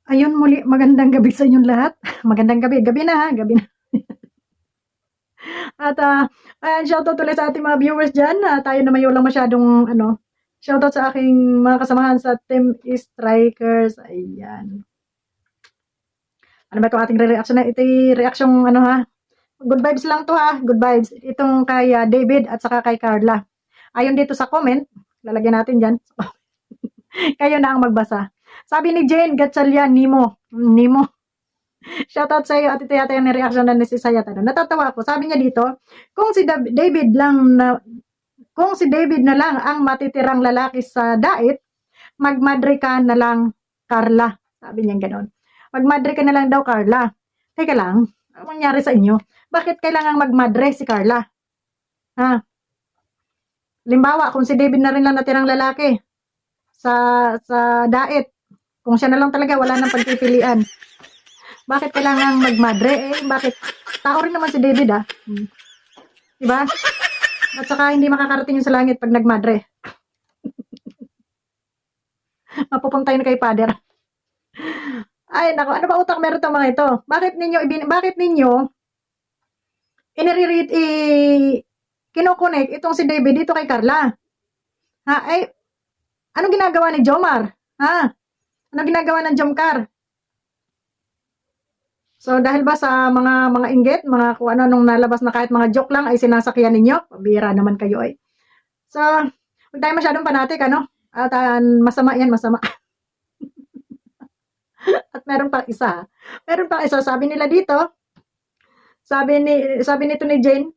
Ayun muli, magandang gabi sa inyong lahat. Magandang gabi, gabi na ha, gabi na. At ayan, shoutout ulit sa ating mga viewers dyan. Tayo naman yung lang masyadong shoutout sa aking mga kasamahan sa Team Strikers. Ayan. Ano ba itong ating re-reaction na? Ito yung reaction ha. Good vibes lang to ha, good vibes. Itong kay David at saka kay Carla. Ayon dito sa comment, lalagyan natin dyan. Kayo na ang magbasa. Sabi ni Jane Gatchalian, Nimo. Shoutout sa iyo at ito yata yung reaction na ni si Sayat. Natatawa ako. Sabi niya dito, kung si David lang na kung si David na lang ang matitirang lalaki sa dait, magmadre ka na lang, Carla. Sabi niya gano'n. Magmadre ka na lang daw, Carla. Teka lang, ano mangyari sa inyo? Bakit kailangang magmadre si Carla? Ha? Limbawa, kung si David na rin lang natirang lalaki sa dait, kung siya na lang talaga, wala nang pagpipilian. Bakit kailangan magmadre? Bakit? Tao rin naman si David Diba? At saka hindi makakarating yung sa langit pag nagmadre. Mapupunta yun kay Father. Ay, nako, ano ba utak meron tong mga ito? Bakit ninyo kinokonek itong si David dito kay Carla? Ay, anong ginagawa ni Jomar? Anong ginagawa ng Jomcar? So dahil ba sa mga inggit, mga kung ano nung nalabas na kahit mga joke lang ay sinasakyan ninyo? Pabira naman kayo ay. So, huwag tayo masyadong fanatic At masama yan, masama. At meron pang isa. Meron pang isa, sabi nila dito, sabi nito ni Jane,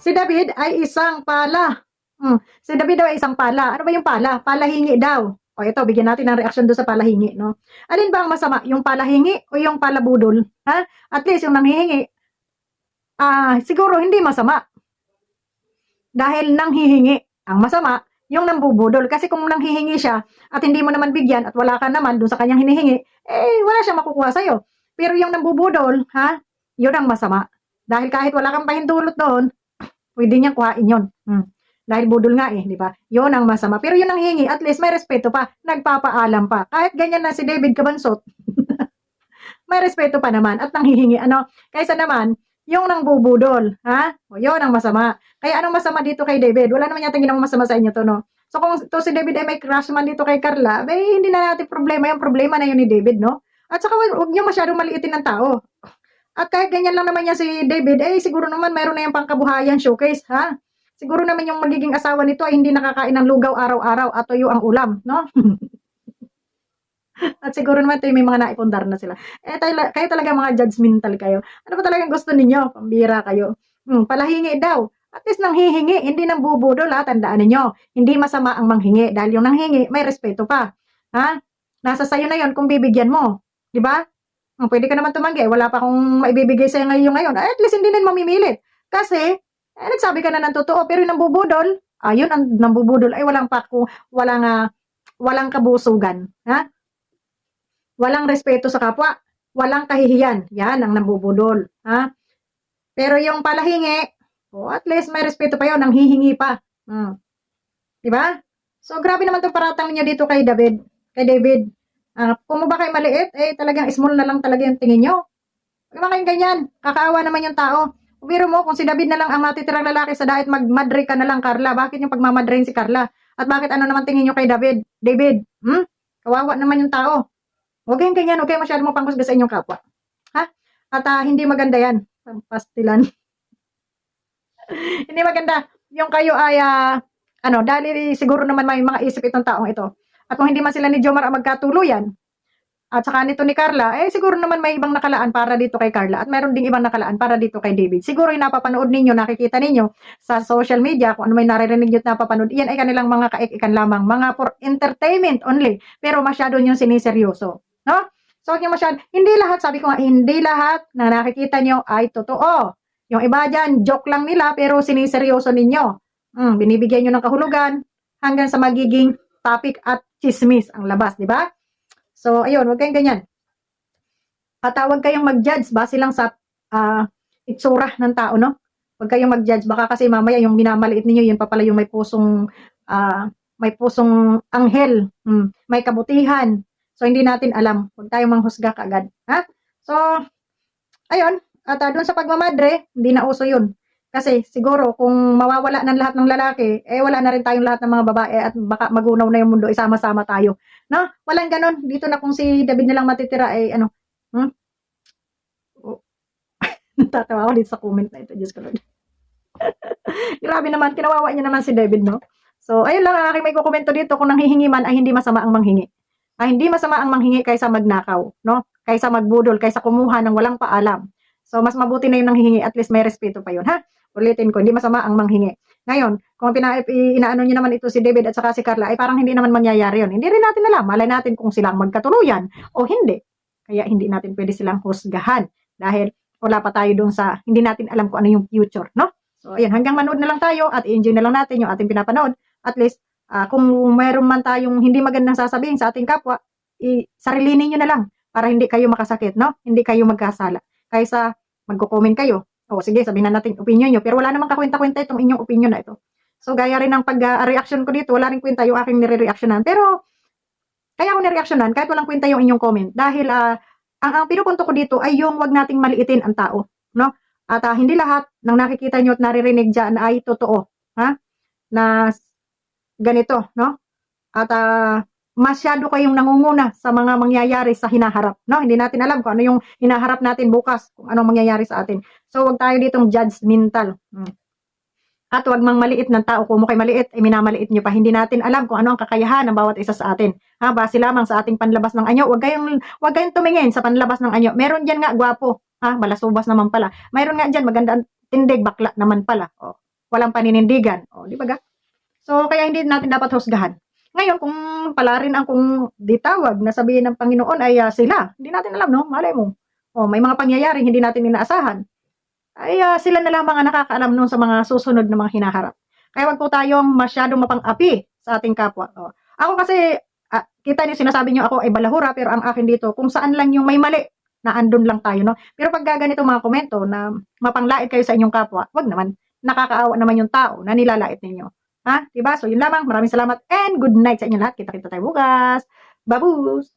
si David ay isang pala. Si David daw ay isang pala. Ano ba yung pala? Palahingi daw. O ito, bigyan natin ng reaction doon sa palahingi, no? Alin ba ang masama? Yung palahingi o yung palabudol? At least yung nanghihingi, siguro hindi masama. Dahil nanghihingi. Ang masama, yung nambubudol. Kasi kung nanghihingi siya at hindi mo naman bigyan at wala ka naman doon sa kanyang hinihingi, wala siyang makukuha sa'yo. Pero yung nambubudol, yun ang masama. Dahil kahit wala kang pahintulot doon, pwede niyang kuhain yun. Dahil budol nga di ba? Yun ang masama. Pero yun ang hingi, at least may respeto pa, nagpapaalam pa. Kahit ganyan na si David Cabansot, may respeto pa naman at nanghihingi. Kaysa naman, yung nangbubudol, O yun ang masama. Kaya anong masama dito kay David? Wala naman yata ginawang masama sa inyo to, no? So kung to si David ay may crush man dito kay Carla, hindi na natin problema. Yung problema na yun ni David, no? At saka huwag niyo masyadong maliitin ng tao. At kahit ganyan lang naman yan si David, siguro naman mayroon na yung pangkabuhayan showcase, Siguro naman yung magiging asawa nito ay hindi nakakain ng lugaw araw-araw at tuyo ang ulam, no? At siguro naman ito may mga naipundar na sila. Kayo talaga mga judgmental kayo. Ano ba talagang gusto ninyo? Pambira kayo. Palahingi daw. At least nang hihingi, hindi nang bubudol tandaan ninyo. Hindi masama ang manghingi dahil yung nanghingi may respeto pa. Nasa sayo na yon kung bibigyan mo. Di ba? Pwede ka naman tumanggi. Wala pa akong maibibigay sa'yo ngayon. At least hindi din mamimilit. Kasi, nagsabi ka na ng totoo. Pero yung nambubudol, yun ang nambubudol ay walang kabusugan. Walang respeto sa kapwa. Walang kahihiyan. Yan ang nambubudol. Pero yung palahingi, at least may respeto pa yun. Nang hihingi pa. Diba? So, grabe naman itong paratang niyo dito kay David. Kung ba kayo maliit, talagang small na lang talaga yung tingin nyo. Huwag naman kayong ganyan. Kakaawa naman yung tao. Biro mo, kung si David na lang ang matitirang lalaki sa dait, magmadre ka na lang, Carla. Bakit yung pagmamadrein si Carla? At bakit ano naman tingin nyo kay David? Kawawa naman yung tao. Huwag kayong ganyan. Huwag kayong masyadong mapangkusga sa inyong kapwa. At hindi maganda yan. Pastilan. Hindi maganda. Yung kayo ay, dahil siguro naman may mga isip itong taong ito. At kung hindi man sila ni Jomar ang magkatuluyan, at saka nito ni Carla, siguro naman may ibang nakalaan para dito kay Carla at mayroon ding ibang nakalaan para dito kay David. Siguro yung napapanood ninyo, nakikita ninyo sa social media, kung ano may naririnig nyo at napapanood, iyan ay kanilang mga kaikikan lamang, mga for entertainment only, pero masyado nyo siniseryoso. No? So, hindi lahat, sabi ko nga, hindi lahat na nakikita nyo ay totoo. Yung iba dyan, joke lang nila, pero siniseryoso ninyo. Binibigyan nyo ng kahulugan hanggang sa magiging topic at chismis ang labas, di ba? So, ayun, huwag kayong ganyan. At huwag kayong mag-judge base lang sa itsura ng tao, no? Huwag kayong mag-judge. Baka kasi mamaya yung minamaliit ninyo, yun pa pala yung may pusong anghel, may kabutihan. So, hindi natin alam. Huwag tayong manghusga kaagad. Ha? So, ayun. At doon sa pagmamadre, hindi na uso yun. Kasi siguro kung mawawala ng lahat ng lalaki, eh wala na rin tayong lahat ng mga babae at baka magunaw na yung mundo, isama-sama tayo. No? Walang ganon. Dito na kung si David na lang matitira, eh ano, hmm? Oh, natatawa ako dito sa comment na ito. Diyos ko Lord. Grabe naman, kinawawa niya naman si David, no? So, ayun lang ang aking may kukomento dito. Kung nanghihingi man, ay hindi masama ang manghingi. Ay hindi masama ang manghingi kaysa magnakaw, no? Kaysa magbudol, kaysa kumuha ng walang paalam. So, mas mabuti na yung nanghihingi, at least may respeto pa yun, ha? Ulitin ko, hindi masama ang manghingi. Ngayon, kung inaano niyo naman ito si David at saka si Carla, ay parang hindi naman mangyayari yun. Hindi rin natin alam. Malay natin kung silang magkatuluyan o hindi. Kaya hindi natin pwede silang husgahan dahil wala pa tayo dun sa, hindi natin alam kung ano yung future, no? So, ayan, hanggang manood na lang tayo at i-enjoy na lang natin yung ating pinapanood. At least, kung mayroon man tayong hindi magandang sasabihin sa ating kapwa, sarilinin nyo na lang para hindi kayo makasakit, no? Hindi kayo magkasala. Kaysa magko-comment kayo, o sige, sabihin na natin opinion nyo, pero wala namang kakwenta-kwenta itong inyong opinion na ito. So, gaya rin ng pag-reaction ko dito, wala rin kwenta yung aking nire-reactionan. Pero, kaya ako nire-reactionan kahit walang kwenta yung inyong comment. Dahil, ang pinupunto ko dito ay yung wag nating maliitin ang tao, no? At hindi lahat ng nakikita nyo at naririnig dyan ay totoo, ha? Na ganito, no? At masyado kayong nangunguna sa mga mangyayari sa hinaharap, no? Hindi natin alam kung ano yung hinaharap natin bukas, kung anong mangyayari sa atin. So, wag tayo ditong judgmental. At wag mang maliit ng tao. Kung mo kayo maliit, ay minamaliit nyo pa. Hindi natin alam kung ano ang kakayahan ng bawat isa sa atin. Ha, base lamang sa ating panlabas ng anyo. Wag kayong tumingin sa panlabas ng anyo. Meron diyan nga gwapo. Ha, balasubas naman pala. Mayroon nga diyan maganda tindig, bakla naman pala. O, walang paninindigan. O, di ba ga? So, kaya hindi natin dapat husgahan. Ngayon, kung pala rin ang kung ditawag na sabihin ng Panginoon ay sila, hindi natin alam, no? Malay mo. O, may mga pangyayaring hindi natin inaasahan. Ay sila na lamang ang nakakaalam nun sa mga susunod na mga hinaharap. Kaya wag po tayong masyadong mapang-api sa ating kapwa. O. Ako kasi, kita niyo sinasabi niyo ako ay balahura, pero ang akin dito, kung saan lang yung may mali, na andun lang tayo, no? Pero pag ganito mga komento na mapanglait kayo sa inyong kapwa, wag naman. Nakakaawa naman yung tao na nilalait ninyo. Ha? Diba? So, yun lamang. Maraming salamat and good night sa inyo lahat. Kita-kita tayo bukas. Babus!